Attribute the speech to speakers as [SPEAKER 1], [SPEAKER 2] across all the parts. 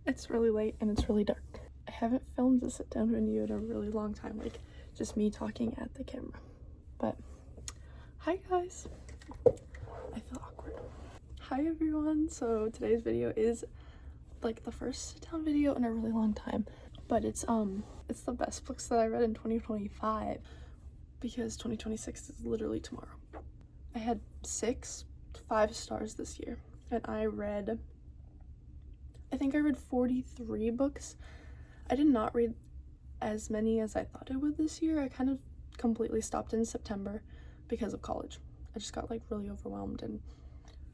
[SPEAKER 1] It's really late and it's really dark. I haven't filmed a sit down video in a really long time, like just me talking at the camera. But hi guys. I feel awkward. Hi everyone. So today's video is like the first sit down video in a really long time, but it's the best books that I read in 2025 because 2026 is literally tomorrow. I had 5 stars this year, and I think I read 43 books. I did not read as many as I thought I would this year. I kind of completely stopped in September because of college. I just got like really overwhelmed and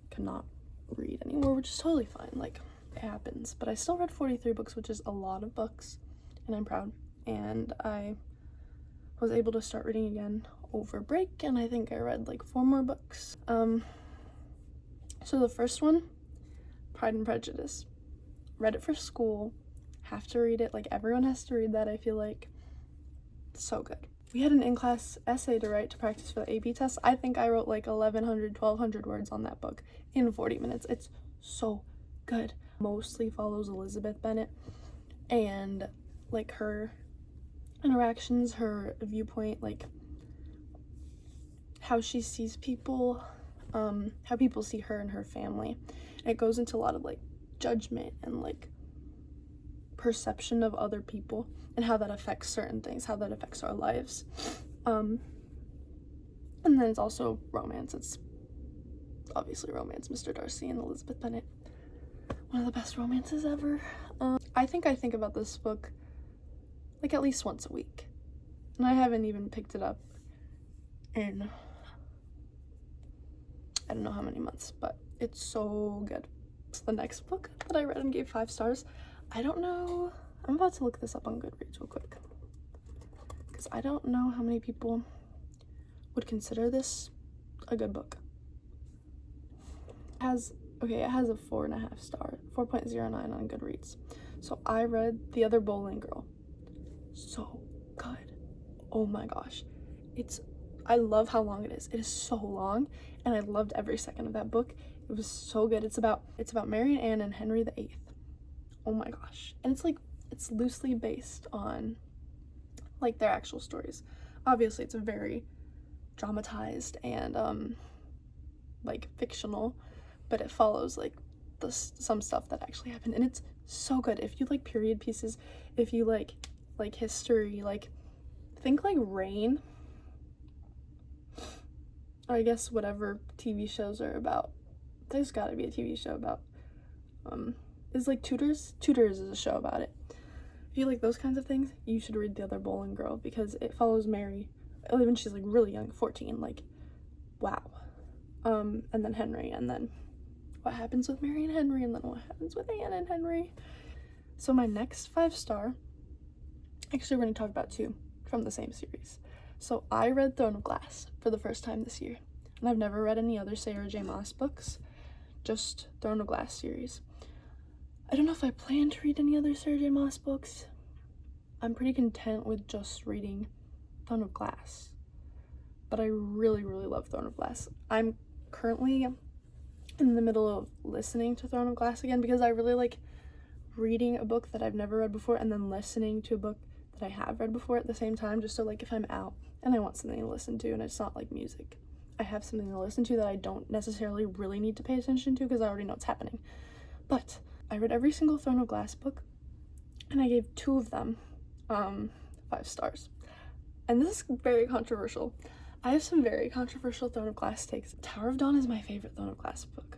[SPEAKER 1] could not read anymore, which is totally fine. Like, it happens. But I still read 43 books, which is a lot of books, and I'm proud. And I was able to start reading again over break, and I think I read like 4 more books. So the first one, Pride and Prejudice. Read it for school. Have to read it. Like, everyone has to read that, I feel like. So good. We had an in-class essay to write to practice for the AP test. I think I wrote like 1,100 words on that book in 40 minutes. It's so good. Mostly follows Elizabeth Bennet and like her interactions, her viewpoint, like how she sees people, how people see her and her family. And it goes into a lot of like judgment and like perception of other people and how that affects certain things, how that affects our lives. And then it's also romance. It's obviously romance, Mr. Darcy and Elizabeth Bennet. One of the best romances ever. I think about this book like at least once a week, and I haven't even picked it up in I don't know how many months, but it's so good. It's the next book that I read and gave 5 stars. I don't know, I'm about to look this up on Goodreads real quick because I don't know how many people would consider this a good book. It has a 4.5 star, 4.09 on Goodreads. So I read The Other Bowling Girl. So good. Oh my gosh. I love how long it is. It is so long, and I loved every second of that book. It was so good. It's about Mary and Anne and Henry VIII. Oh my gosh. And it's loosely based on like their actual stories. Obviously it's very dramatized and like fictional, but it follows like some stuff that actually happened, and it's so good. If you like period pieces, if you like history, like think like Rain, or I guess whatever TV shows are about. There's got to be a TV show about is like Tutors is a show about it. If you like those kinds of things, you should read The Other Bowling Girl because it follows Mary when she's like really young, 14, like wow. And then Henry, and then what happens with Mary and Henry, and then what happens with Anne and Henry. So my next 5 star, actually we're going to talk about 2 from the same series. So I read Throne of Glass for the first time this year, and I've never read any other Sarah J. Maas books, just Throne of Glass series. I don't know if I plan to read any other Sarah J. Maas books. I'm pretty content with just reading Throne of Glass, but I really, really love Throne of Glass. I'm currently in the middle of listening to Throne of Glass again because I really like reading a book that I've never read before and then listening to a book that I have read before at the same time, just so like if I'm out and I want something to listen to and it's not like music, I have something to listen to that I don't necessarily really need to pay attention to because I already know what's happening. But I read every single Throne of Glass book, and I gave 2 of them 5 stars. And this is very controversial. I have some very controversial Throne of Glass takes. Tower of Dawn is my favorite Throne of Glass book.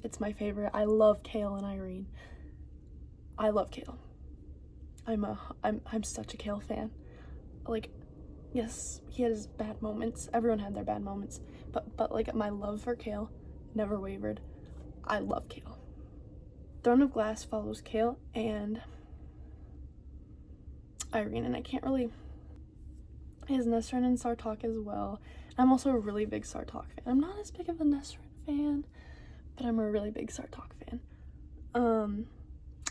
[SPEAKER 1] It's my favorite. I love Cale and Irene. I love Cale. I'm such a Cale fan. Like, yes, he had his bad moments. Everyone had their bad moments. But like, my love for Cale never wavered. I love Cale. Throne of Glass follows Cale and Irene, and I can't really... His Nesrin and Sartok as well. I'm also a really big Sartok fan. I'm not as big of a Nesrin fan, but I'm a really big Sartok fan.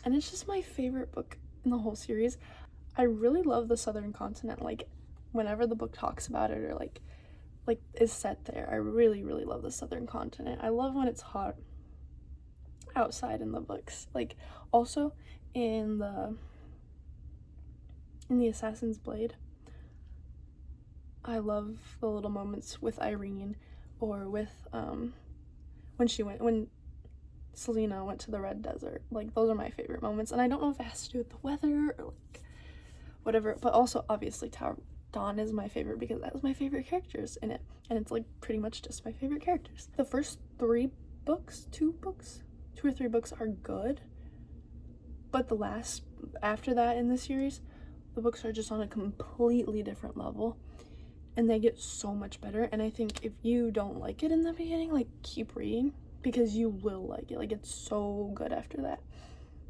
[SPEAKER 1] And it's just my favorite book in the whole series. I really love the Southern Continent. Like, whenever the book talks about it or like is set there, I really, really love the Southern Continent. I love when it's hot. outside in the books. Like, also in the Assassin's Blade, I love the little moments with Irene, or with when Selena went to the Red Desert. Like, those are my favorite moments, and I don't know if it has to do with the weather or like whatever, but also obviously Tower Dawn is my favorite because that was my favorite characters in it, and it's like pretty much just my favorite characters. The first two or three books are good, but the last, after that in the series, the books are just on a completely different level, and they get so much better. And I think if you don't like it in the beginning, like, keep reading, because you will like it. Like, it's so good after that.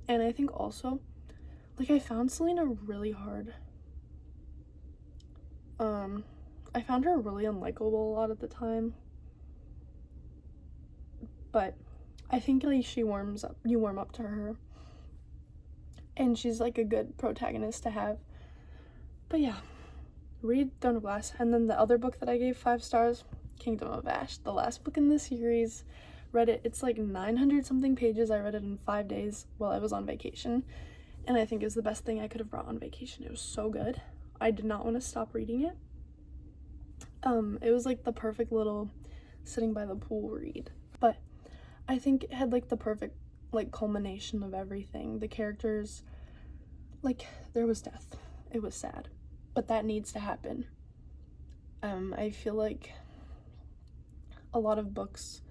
[SPEAKER 1] And I think also, like, I found Selena really hard. I found her really unlikable a lot of the time, but I think, like, you warm up to her, and she's like a good protagonist to have. But yeah, read Throne of Glass. And then the other book that I gave 5 stars, Kingdom of Ash, the last book in the series. Read it, it's like 900 something pages. I read it in 5 days while I was on vacation, and I think it was the best thing I could have brought on vacation. It was so good. I did not want to stop reading it. It was like the perfect little sitting by the pool read, but I think it had like the perfect like culmination of everything. The characters, like, there was death, it was sad, but that needs to happen. I feel like a lot of books,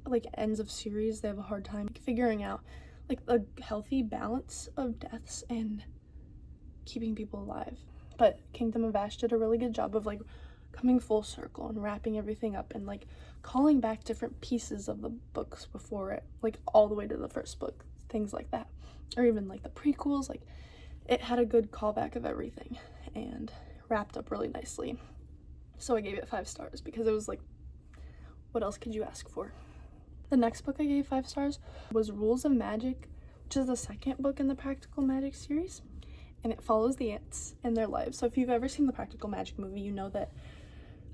[SPEAKER 1] like ends of series, they have a hard time figuring out like a healthy balance of deaths and keeping people alive. But Kingdom of Ash did a really good job of like coming full circle and wrapping everything up, and like calling back different pieces of the books before it, like all the way to the first book, things like that, or even like the prequels. Like, it had a good callback of everything and wrapped up really nicely. So I gave it 5 stars because it was like, what else could you ask for? The next book I gave 5 stars was Rules of Magic, which is the second book in the Practical Magic series, and it follows the ants and their lives. So if you've ever seen the Practical Magic movie, you know that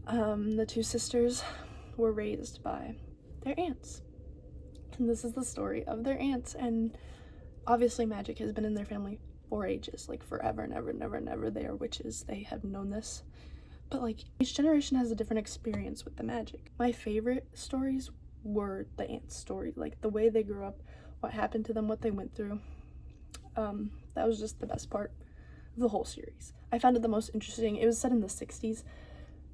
[SPEAKER 1] the 2 sisters were raised by their aunts, and this is the story of their aunts. And obviously magic has been in their family for ages, like forever and ever and ever and ever. They are witches, they have known this, but like each generation has a different experience with the magic. My favorite stories were the ants' story, like the way they grew up, what happened to them, what they went through. That was just the best part of the whole series. I found it the most interesting. It was set in the 60s,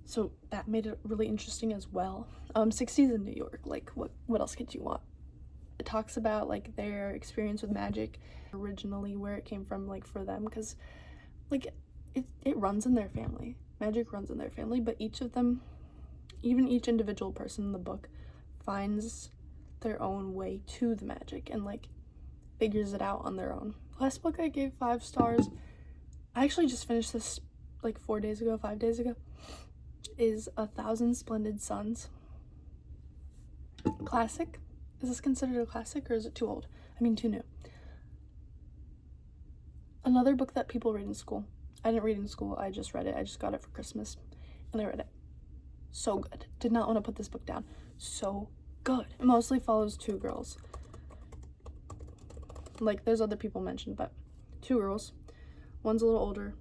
[SPEAKER 1] so that made it really interesting as well. 60s in New York, like what else could you want? It talks about like their experience with magic, originally where it came from, like for them, because like it runs in their family. Magic runs in their family, but each of them, even each individual person in the book, finds their own way to the magic and like figures it out on their own. Last book I gave 5 stars, I actually just finished this like 5 days ago, is 1,000 Splendid Suns. Classic. Is this considered a classic, or is it too old? I mean, too new. Another book that people read in school. I didn't read in school, I just read it. I just got it for Christmas, and I read it. So good. Did not want to put this book down. So good. It mostly follows 2 girls. Like, there's other people mentioned, but 2 girls. One's a little older.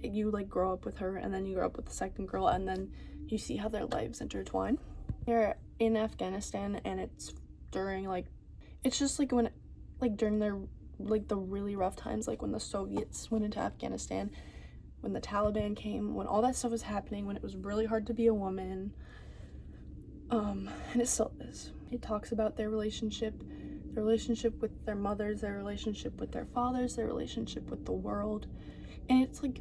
[SPEAKER 1] You like grow up with her, and then you grow up with the second girl, and then you see how their lives intertwine. They're in Afghanistan, and it's during like, it's just like when, like during their like the really rough times, like when the Soviets went into Afghanistan, when the Taliban came, when all that stuff was happening, when it was really hard to be a woman. And it still is. It talks about their relationship with their mothers, their relationship with their fathers, their relationship with the world. And it's like,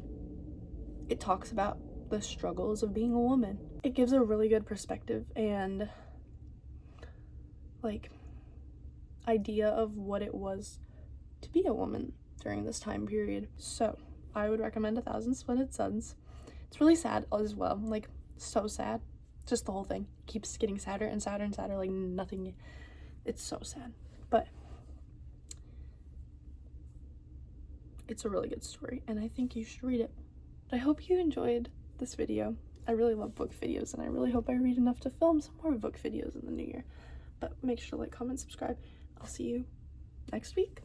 [SPEAKER 1] it talks about the struggles of being a woman. It gives a really good perspective and like idea of what it was to be a woman during this time period. So I would recommend 1,000 Splendid Suns. It's really sad as well, like so sad. Just the whole thing keeps getting sadder and sadder and sadder, like nothing. It's so sad, but it's a really good story, and I think you should read it. I hope you enjoyed this video. I really love book videos, and I really hope I read enough to film some more book videos in the new year. But make sure to like, comment, subscribe. I'll see you next week.